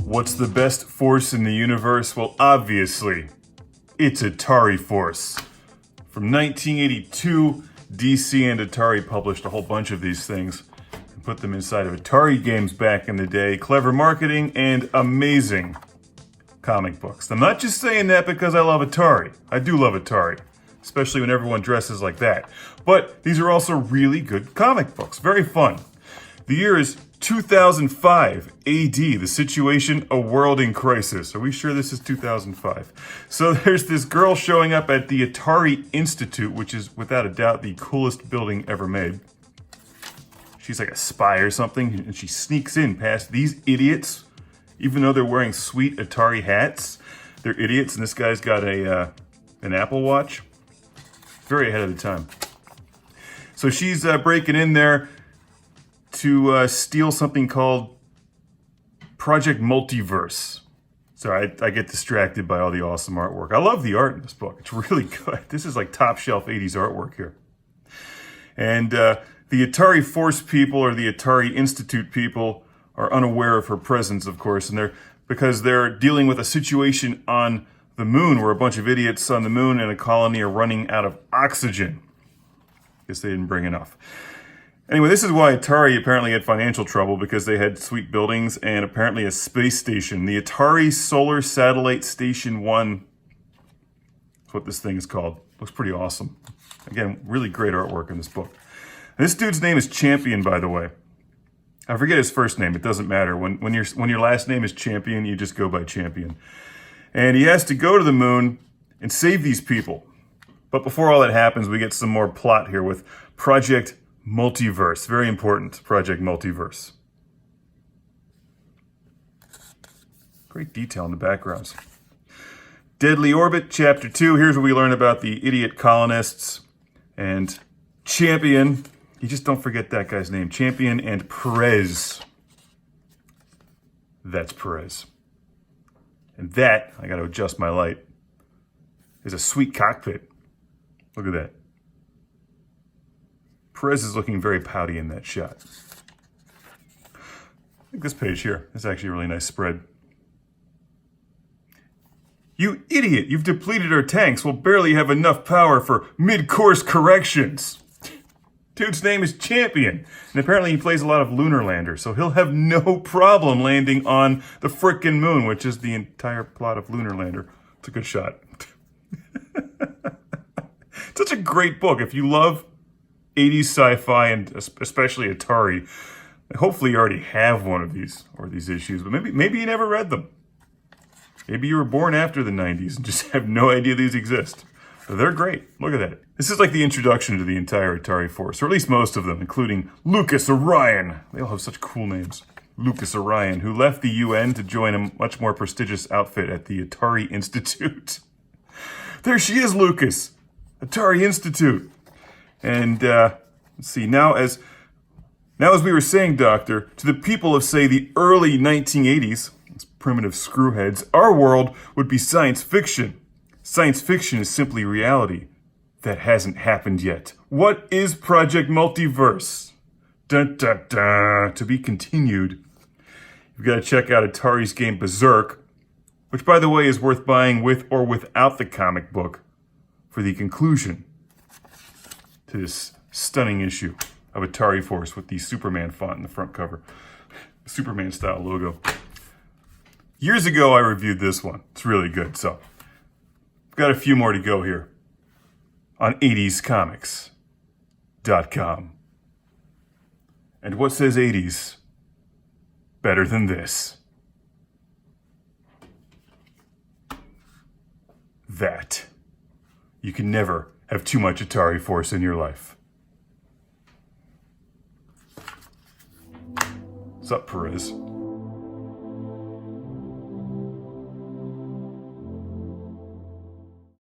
What's the best force in the universe? Well, obviously, it's Atari Force. From 1982, DC and Atari published a whole bunch of these things and put them inside of Atari games back in the day. Clever marketing and amazing comic books. I'm not just saying that because I love Atari. I do love Atari, especially when everyone dresses like that. But these are also really good comic books. Very fun. The year is 2005 AD, the situation, a world in crisis. Are we sure this is 2005? So there's this girl showing up at the Atari Institute, which is without a doubt the coolest building ever made. She's like a spy or something, and she sneaks in past these idiots, even though they're wearing sweet Atari hats. They're idiots, and this guy's got an Apple Watch. Very ahead of the time. So she's breaking in there to steal something called Project Multiverse. Sorry, I get distracted by all the awesome artwork. I love the art in this book. It's really good. This is like top shelf 80s artwork here. And the Atari Force people, or the Atari Institute people, are unaware of her presence, of course, and because they're dealing with a situation on the moon where a bunch of idiots on the moon and a colony are running out of oxygen. Guess they didn't bring enough. Anyway, this is why Atari apparently had financial trouble, because they had sweet buildings and apparently a space station. The Atari Solar Satellite Station 1 is what this thing is called. Looks pretty awesome. Again, really great artwork in this book. And this dude's name is Champion, by the way. I forget his first name. It doesn't matter. When your last name is Champion, you just go by Champion. And he has to go to the moon and save these people. But before all that happens, we get some more plot here with Project Multiverse. Very important, Project Multiverse. Great detail in the backgrounds. Deadly Orbit, Chapter 2. Here's where we learn about the idiot colonists and Champion. You just don't forget that guy's name. Champion and Perez. That's Perez. And that, I gotta adjust my light, is a sweet cockpit. Look at that. Perez is looking very pouty in that shot. I think this page here is actually a really nice spread. You idiot! You've depleted our tanks. We'll barely have enough power for mid-course corrections. Dude's name is Champion, and apparently he plays a lot of lunar landers, so he'll have no problem landing on the frickin' moon, which is the entire plot of Lunar Lander. It's a good shot. Such a great book. If you love 80s sci-fi, and especially Atari, hopefully you already have one of these, or these issues, but maybe you never read them. Maybe you were born after the 90s and just have no idea these exist. But they're great. Look at that. This is like the introduction to the entire Atari Force, or at least most of them, including Lucas Orion. They all have such cool names. Lucas Orion, who left the UN to join a much more prestigious outfit at the Atari Institute. There she is, Lucas. Atari Institute. And let's see, now as we were saying, Doctor, to the people of, say, the early 1980s, these primitive screwheads, our world would be science fiction. Science fiction is simply reality that hasn't happened yet. What is Project Multiverse? Dun dun dun. To be continued. You've got to check out Atari's game Berserk, which, by the way, is worth buying with or without the comic book for the conclusion to this stunning issue of Atari Force with the Superman font in the front cover. Superman style logo. Years ago, I reviewed this one. It's really good, so got a few more to go here on 80scomics.com. And what says 80s better than this? That you can never have too much Atari Force in your life. What's up, Perez?